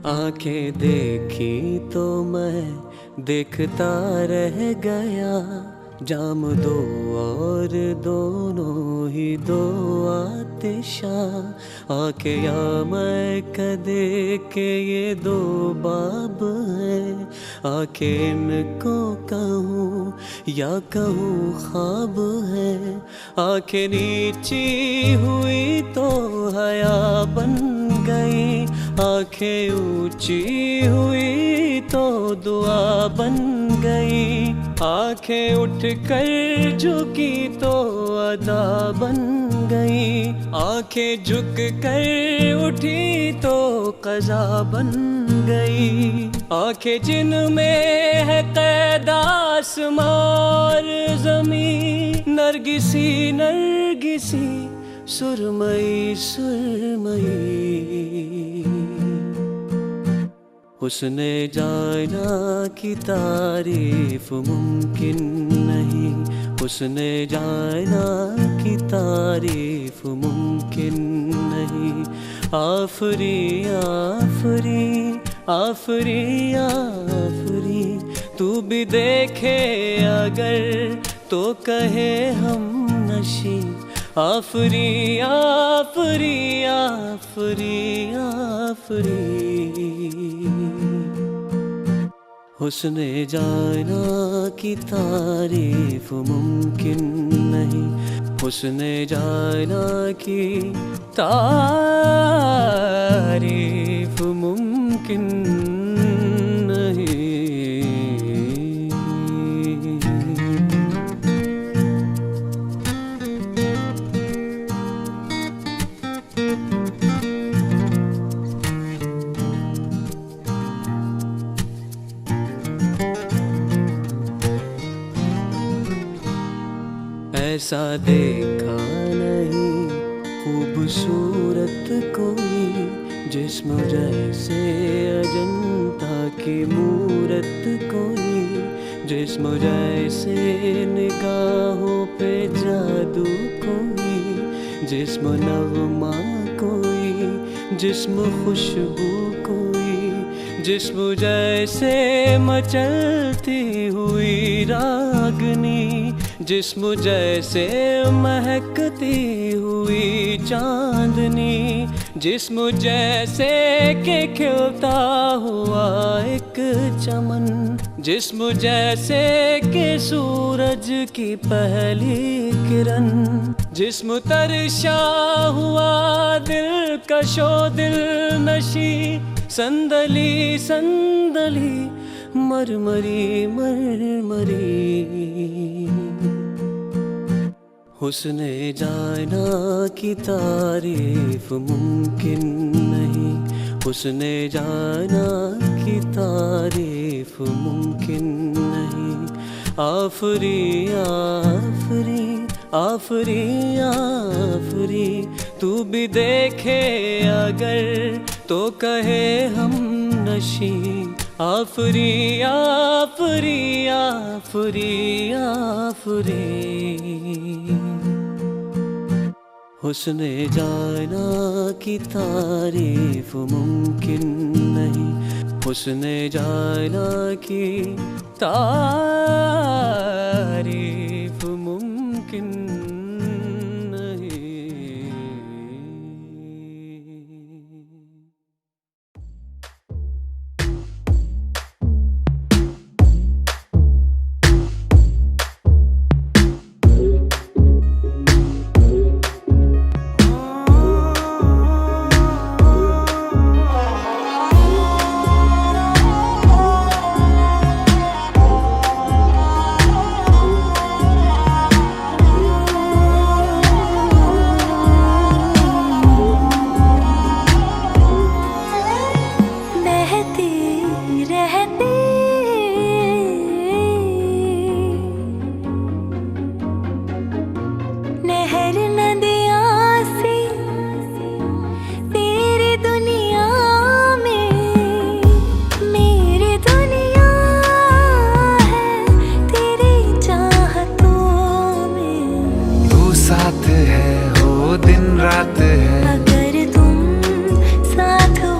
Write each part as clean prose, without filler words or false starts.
आंखें देखी तो मैं देखता रह गया, जाम दो और दोनों ही दो आतिशा। आंखें या मैं कदे के ये दो बाब हैं, आंखें इनको कहूँ या कहूँ ख्वाब है। आंखें नीची हुई तो हया बन गई, आंखें ऊंची हुई तो दुआ बन गई। आंखें उठ कर झुकी तो अदा बन गई, आंखें झुक कर उठी तो क़ज़ा बन गई। आंखें जिनमें है क़ैद आसमां और ज़मीं, नरगिसी नरगिसी सुरमई सुरमई। हुस्ने जाना की तारीफ मुमकिन नहीं, हुस्ने जाना की तारीफ मुमकिन नहीं। आफरी आफरी आफरी आफरी, तू भी देखे अगर तो कहे हम नशी। आफरी आफरी आफरी आफरी, हुस्ने जाना की तारीफ मुमकिन नहीं, हुस्ने जाना की तारीफ मुमकिन नहीं। ऐसा देखा नहीं खूबसूरत कोई, जिस्म जैसे अजंता की मूरत कोई, जिस्म जैसे निगाहों पे जादू कोई, जिस्म नग़मा कोई, जिस्म खुशबू कोई, जिस्म जैसे मचलती हुई रागनी, जिस्म जैसे महकती हुई चांदनी, जिस्म जैसे के खिलता हुआ एक चमन, जिस्म जैसे के सूरज की पहली किरण, जिस्म तरशा हुआ दिल कशो दिल नशी, संदली संदली मरमरी मरमरी। हुस्ने जाना की तारीफ मुमकिन नहीं, हुस्ने जाना की तारीफ मुमकिन नहीं। आफरी आफरी आफरी आफरी, तू भी देखे अगर तो कहे हम नशी। आफरी आफरी आफरी आफरी, हुस्ने जाना की तारीफ मुमकिन नहीं, हुस्ने जाना की तारीफ मुमकिन नहीं। रात है अगर तुम साथ हो।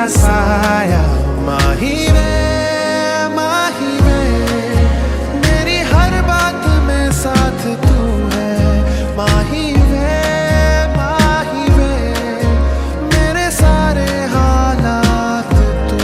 साया साया माही में मेरी हर बात में साथ तू है माही में मेरे सारे हालात तू।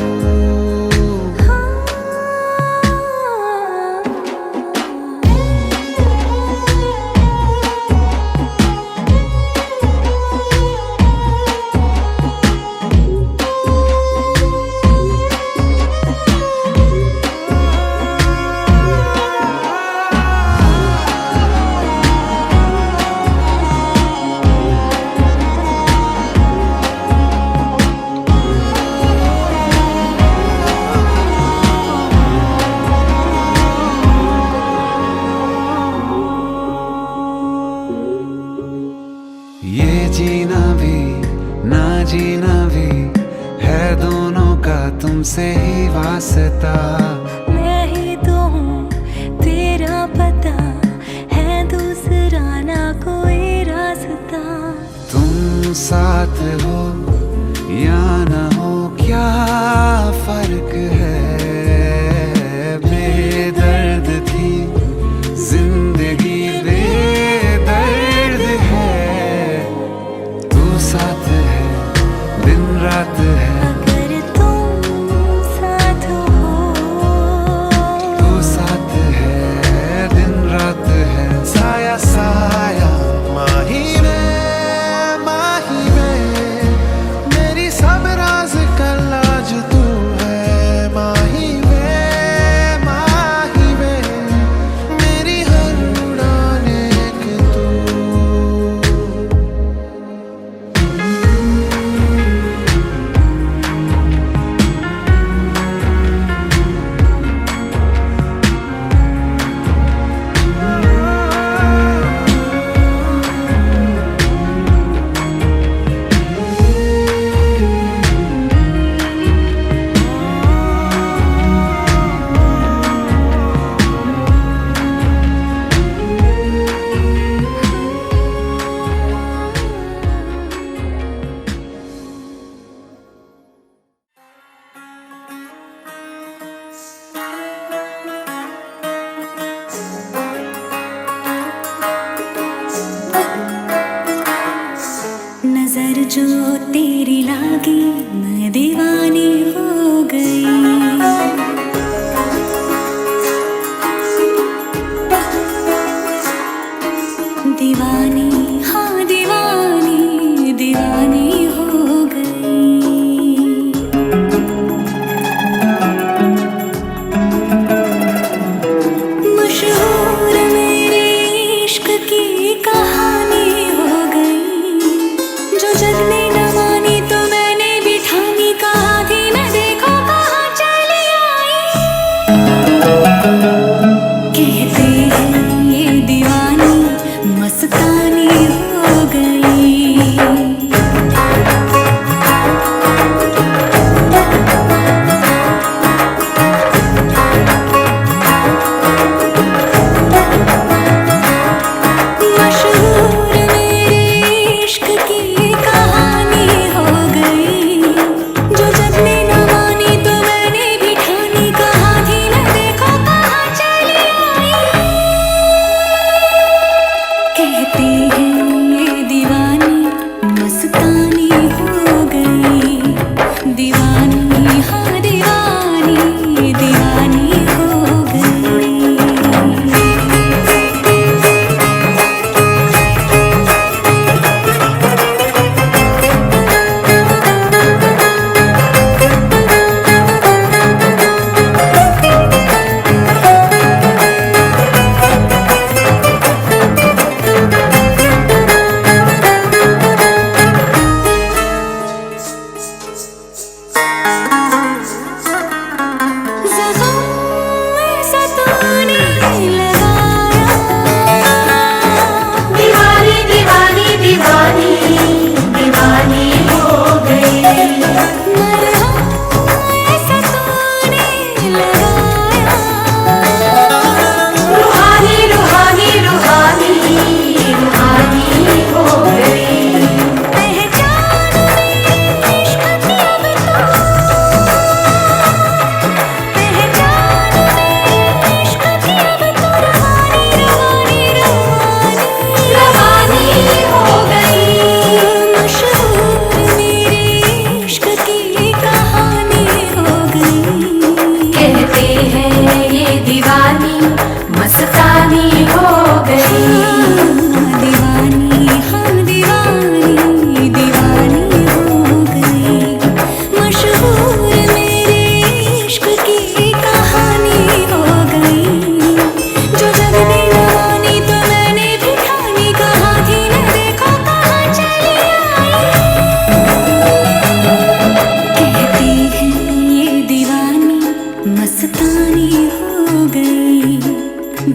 ये जीना भी ना जीना भी है दोनों का तुमसे ही वास्ता। मैं ही तो हूँ तेरा पता है दूसरा ना कोई रास्ता। तुम साथ हो या न हो क्या फर्क है, बेदर्द थी जिंदगी बेदर्द है। तू साथ है दिन रात है, अगर तुम साथ हो तू साथ है दिन रात है। साया साया माही में मेरी सब राज का लाज तू है माही में मेरी हर उड़ान एक तू। नजर जो तेरी लागी मैं दीवानी हो गई। दीवानी हाँ दीवानी दीवानी हो गई। मशहूर मेरे इश्क की कहानी हो गई। जो जग ने न मानी तो मैंने भी ठानी, कहा थी मैं देखो कहाँ चली आई। कहते हैं ये दीवानी मस्तानी हो गई। मशहूर मेरे इश्क की कहानी हो गई। जो जग ने न मानी तो मैंने भी ठानी, कहा थी मैं देखो कहाँ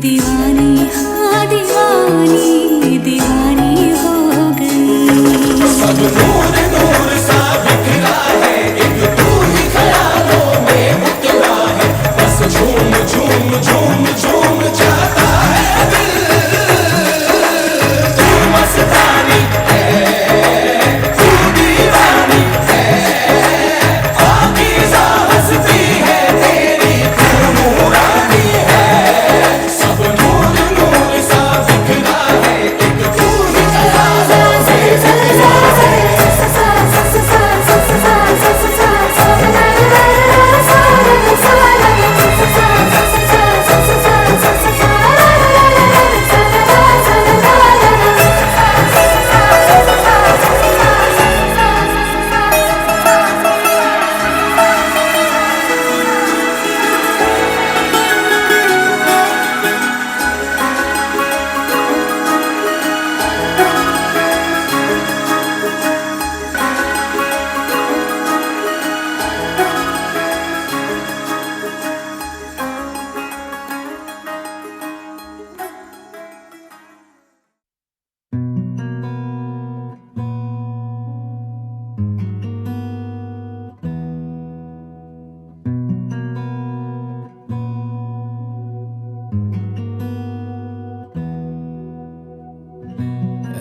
दीवानी हाँ दीवानी दीवानी हो गई। सब नूर नूर सा बिखरा है, एक तू ही ख्यालों में उतरा है, बस झूम झूम झूम झूम जाता है दिल। तू मस्तानी है, तू दीवानी है, पाकीज़ा हस्ती है तेरी, तू नूरानी है। सब नूर नूर सा बिखरा है, एक तू ही ख्यालों में उतरा है।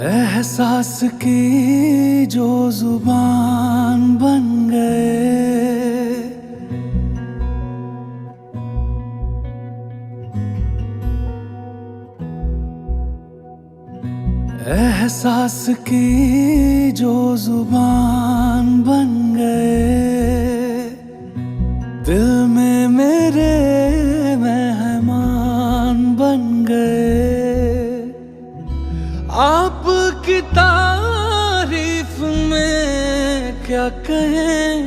एहसास की जो जुबान बन गए, एहसास की जो जुबान बन गए, दिल में मेरे मेहमान बन गए। आपकी तारीफ में क्या कहें,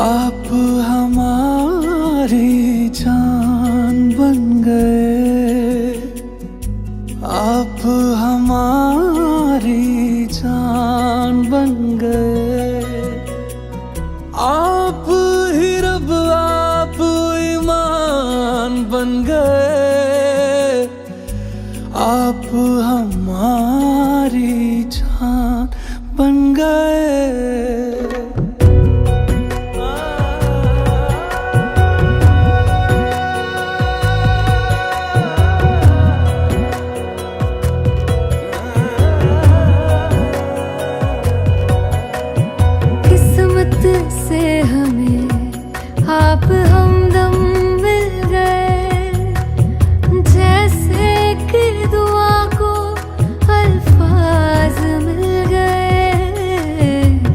आप हमारी जान बन गए, आप हमारी जान बन गए। आप ही रब आप ईमान बन गए, आप हमारी जान बन गए। किस्मत से हमें आप हमदम मिल गए, जैसे कि दुआ को अल्फाज मिल गए।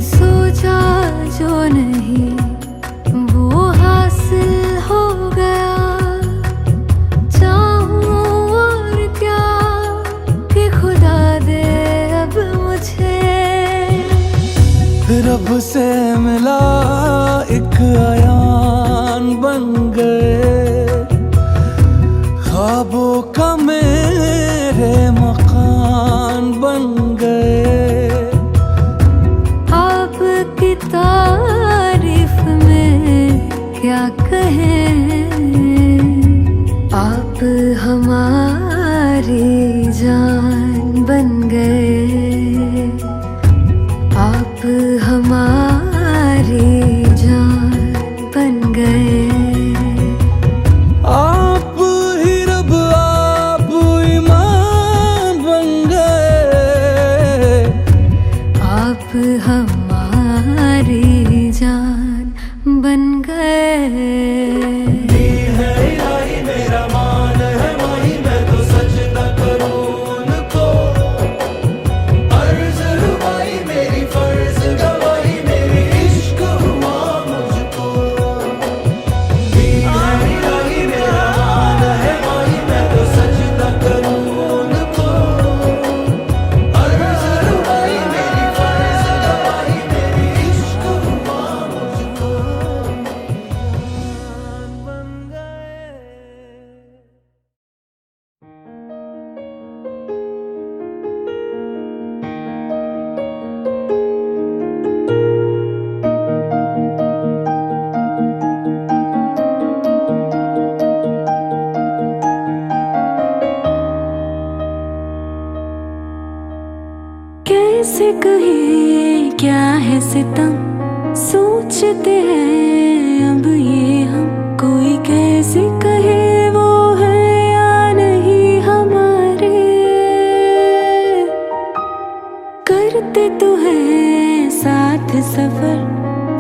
सोचा जो नहीं वो हासिल हो गया, चाहूं और क्या कि खुदा दे अब मुझे। रब से मिला एक आयान बन गए, ख्वाबों का मेरे मकान बन गए। आपकी तारीफ में क्या कहें, आप हमारी जान बन गए, आप हमारी जान बन गए। आप ही रब आप ईमान बन गए, आप हमारी जान बन गए। है इलाही मेरा मान है माही, मैं तो सजदा करूं उनको। अर्ज़ रुबाई मेरी फर्ज गवाही, मेरी इश्क हुआ मुझको। है इलाही मेरा मान है माही, मैं तो सजदा करूं उनको। अर्ज़ रुबाई मेरी फर्ज गवाही, मेरी इश्क हुआ मुझको। कहे क्या है सितम, सोचते हैं अब ये हम। कोई कैसे कहे वो है या नहीं हमारे, करते तो है साथ सफर,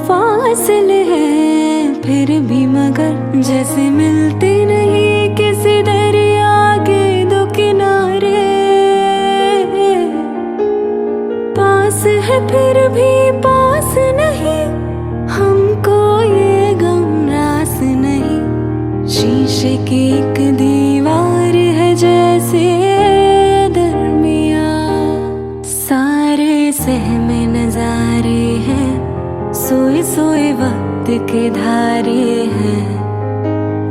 फासले हैं फिर भी मगर जैसे मिलते नहीं किसी दरिया के दो किनारे। पास है फिर भी पास नहीं, हमको ये गम रास नहीं। शीशे की एक दीवार है जैसे दरमिया, सारे सहमे नजारे हैं, सोए सोए वक्त के धारे हैं।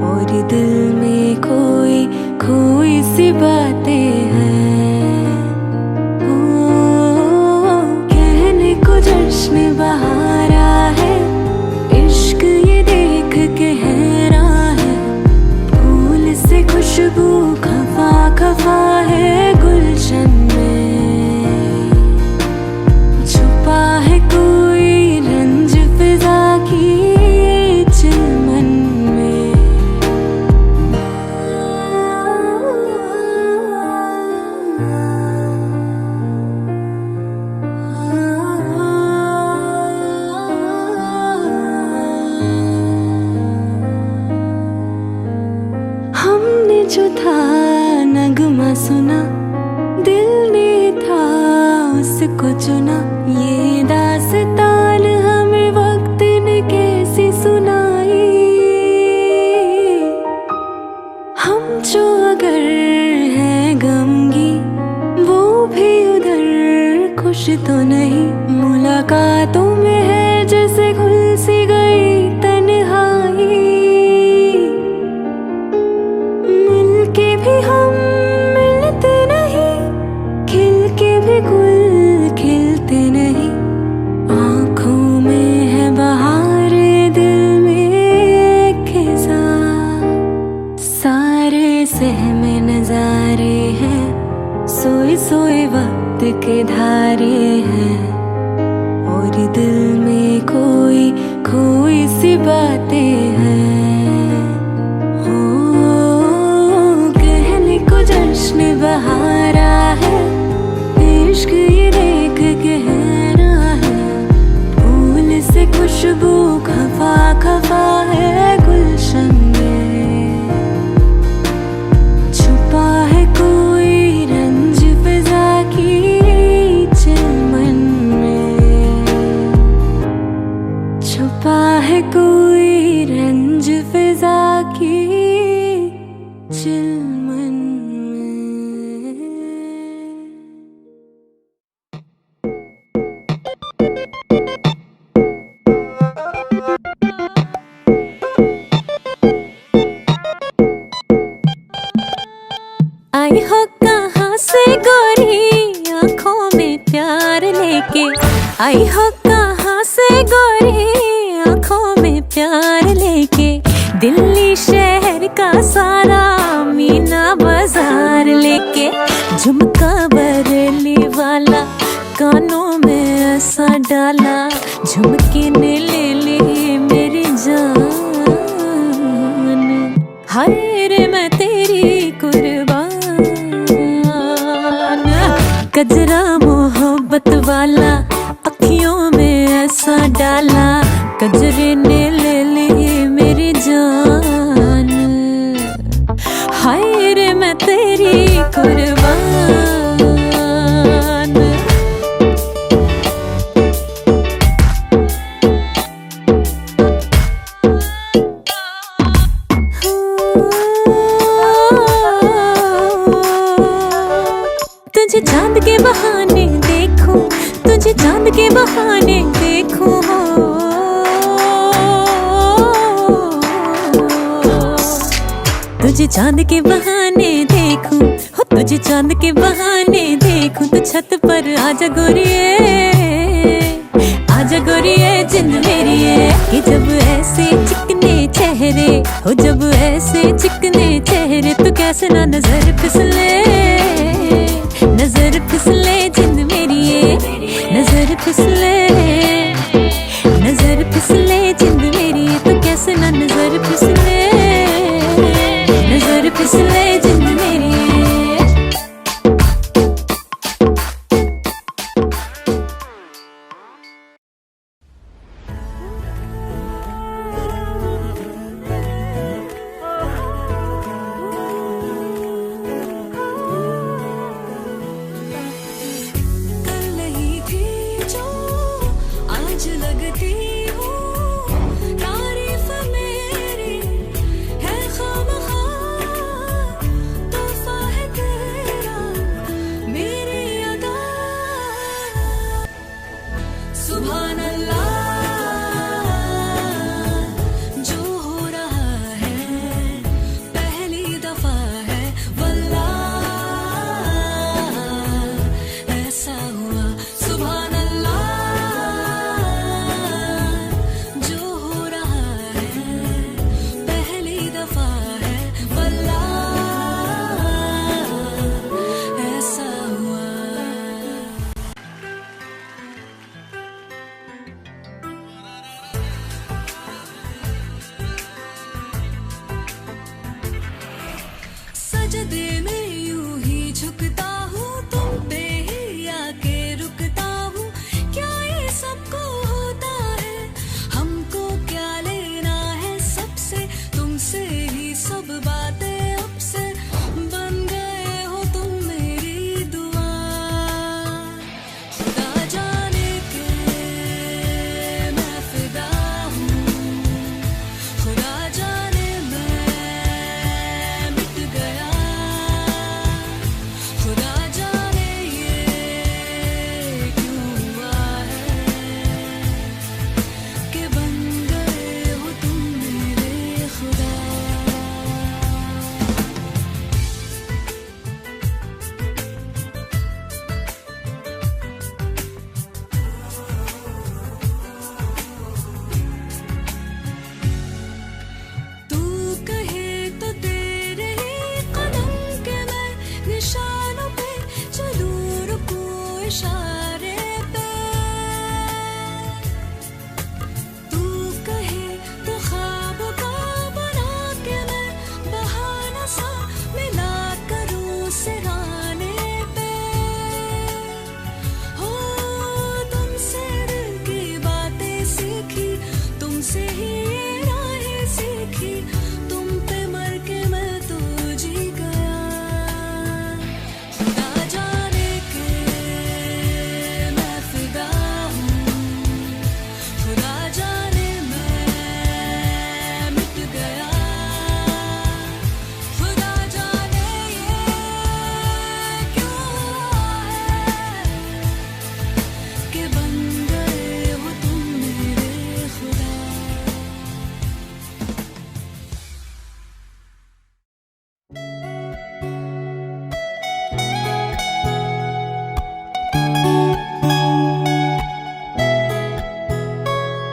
और दिल में खोई खोई सी बातें हैं। ओ कहने को जश्न बहारा है, इश्क ये देख के हैरान है। फूल से खुशबू खफा खफा है गुलशन में, छुपा है कोई रंज फिजा की चिलमन में। हमने जो था नगमा सुना, दिल ने था उसको चुना। ये दास्तान हमें वक्त ने कैसी सुनाई, हम जो अगर हैं गमगी वो भी उधर खुश तो नहीं। मुलाकातों में है जैसे घुल सी गई तन्हाई, मिलके भी हम मिलते नहीं, खिल के भी गुल खिलते नहीं। आँखों में है बहार, दिल में खिज़ां, सारे सहमे नजारे हैं, सोए सोए वक्त के धारे हैं। और दिल में कोई खोई सी बातें हैं। हो कहने को जश्न बहारा है, इश्क ये देख के हैरान है। फूल से खुशबू खफा खफा है गुलशन में, छुपा है कोई रंज फिजा की चिलमन में, छुपा है कोई रंज फिजा की चिलमन में। आई हो कहाँ से गोरी आँखों में प्यार लेके, आई हो कहाँ से गोरी आँखों में प्यार लेके। दिल्ली शहर का सारा मीना बाजार लेके, झुमका बरेली वाला कानों में ऐसा डाला, झुमके ने ले ली मेरी जान। हाय रे मैं तेरी कुर्बान, गजरा मोहब्बत वाला अखियों में ऐसा डाला, गजरे ने ले ली मेरी जान। हाय रे मैं तेरी कुर्बान। तुझे चांद के बहाने देखूं, तुझे चांद के बहाने देखूं। तुझे चांद के बहाने देखूं, हो तुझे चांद के बहाने देखूं। तो छत पर आजा गोरिये, आजा गोरिये जिंद मेरी है। कि जब ऐसे चिकने चेहरे हो, जब ऐसे चिकने चेहरे, तो कैसे ना नजर फिसले, नजर फिसले जिंद मेरी है। नजर नजर फिसले, नजर फिसले जिंद मेरी। सजदे में यूं ही झुकता हूँ, तुम पे ही आके रुकता हूँ। क्या ये सबको होता है, हमको क्या लेना है सबसे, तुमसे ही सब बातें अब से। बन गए हो तुम मेरी दुआ, खुदा जाने के मैं फिदा हूँ, खुदा जाने मैं मिट गया, खुदा जाने ये क्यों हुआ है कि बन गए हो तुम मेरे खुदा। तू कहे तो तेरे ही कदम के मैं निशानों पे चलूं, रुकूं इशारे पे। तू कहे तो ख्वाब का बना के मैं बहाना सा मिला करूं सिराने पे। हो तुमसे दिल की बातें सीखी, तुमसे ही राहें सीखी, तुम पे मर के मैं तो जी गया। खुदा जाने के मैं फिदा हूँ, खुदा जाने मैं मिट गया, खुदा जाने ये क्यों हुआ है कि बन गए हो तुम मेरे खुदा।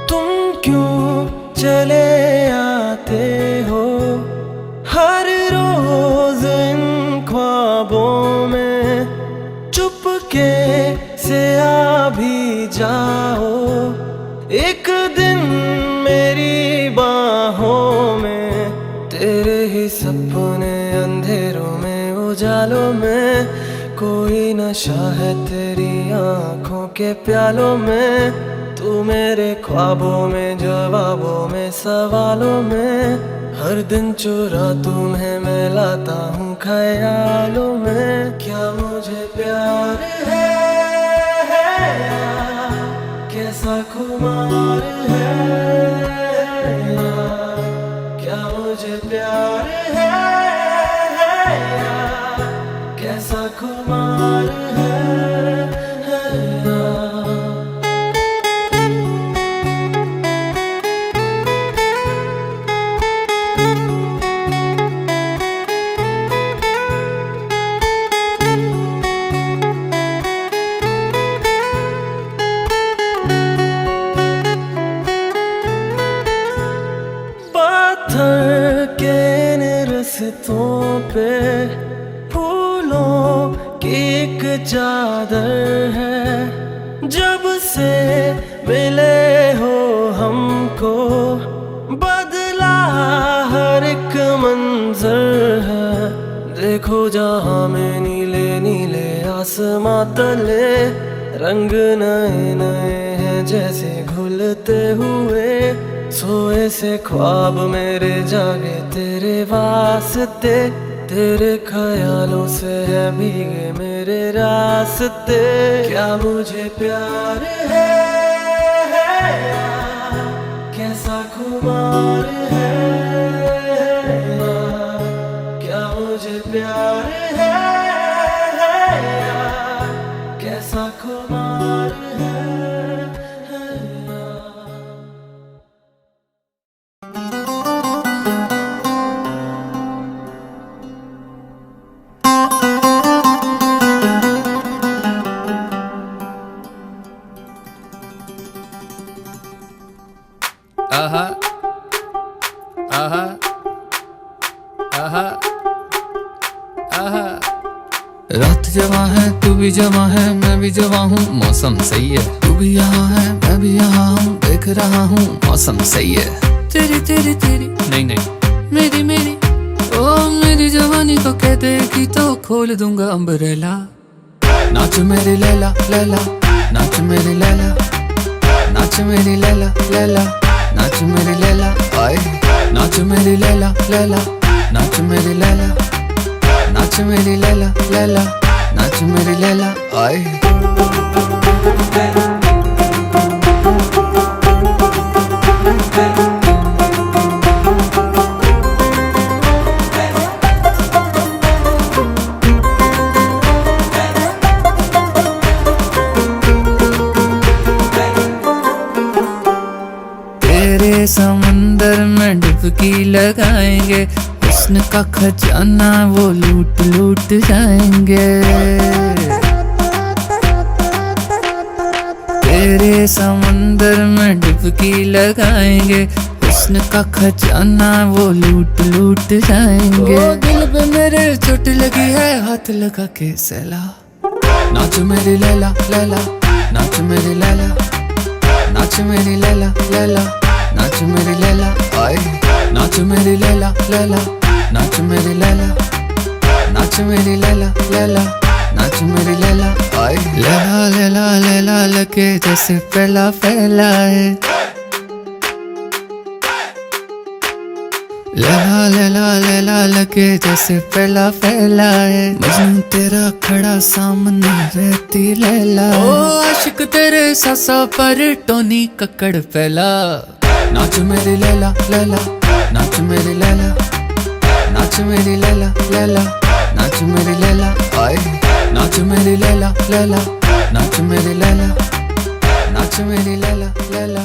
तुम क्यों चले आते हो हर रोज इन ख्वाबों में, चुपके से आ भी जाओ एक दिन मेरी बाहों में। तेरे ही सपने अंधेरों में उजालों में, कोई नशा है तेरी आंखों के प्यालों में। तू मेरे ख्वाबों में, जवाबों में, सवालों में, हर दिन चुरा तुम्हें मैं लाता हूँ ख्यालों में। क्या मुझे प्यार है यार, कैसा खुमार है यार, क्या मुझे प्यार है यार, कैसा खुमार है यार। पत्थर के इन रस्तों पे फूलों की एक चादर है। जब से मिले हो हमको बदला मंजर है। देखो जहाँ में नीले नीले आसमां तले रंग नए नए हैं जैसे घुलते हुए। सोए से ख्वाब मेरे जागे तेरे वास्ते, तेरे ख्यालों से है भीगे मेरे रास्ते। क्या मुझे प्यार है कैसा खुमार है, क्या मुझे प्यार है कैसा खुमार है। आहा आहा आहा आहा। रात जवां है तू भी जवां है मैं भी जवां हूँ, मौसम सही है। तू भी यहाँ है मैं भी यहाँ हूँ, देख रहा हूँ मौसम सही है। तेरी तेरी तेरी नहीं नहीं मेरी मेरी ओ मेरी जवानी को कह देगी तो खोल दूंगा अम्ब्रेला। नाच मेरी लैला लैला, नाच मेरी लैला, नाच मेरी लैला लैला, नाच मेरी लैला आए। नाच मेरी लैला लैला, नाच मेरी लैला, नाच मेरी लैला लैला, नाच मेरी लैला आए। तेरे समंदर में डुबकी लगाएंगे, हुस्न का खजाना वो लूट लूट जाएंगे। तेरे समंदर में डुबकी लगाएंगे, हुस्न का खजाना वो लूट लूट जाएंगे। ओ दिल पे मेरे चोट लगी है हाथ लगा के सहला। नाच मेरी लैला लैला, नाच मेरी लैला, नाच मेरी लैला लैला, नाच मेरी लैला आए। नाच मेरी लैला लैला, नाच मेरी लैला, नाच मेरी लैला लैला, नाच मेरी लैला आए। लैला लैला लैला लगे जैसे पहला पहला है। लैला लैला लैला लगे जैसे पहला पहला है। मजनू तेरा खड़ा सामने रहती लैला। ओ आशिक तेरे सासा पर टोनी कक्कड़ पहला। नाच मेरी लैला लैला, नाच मेरी लैला, नाच मेरी लैला लैला, नाच मेरी लैला आए। नाच मेरी लैला लैला, नाच मेरी लैला, नाच मेरी लैला लैला।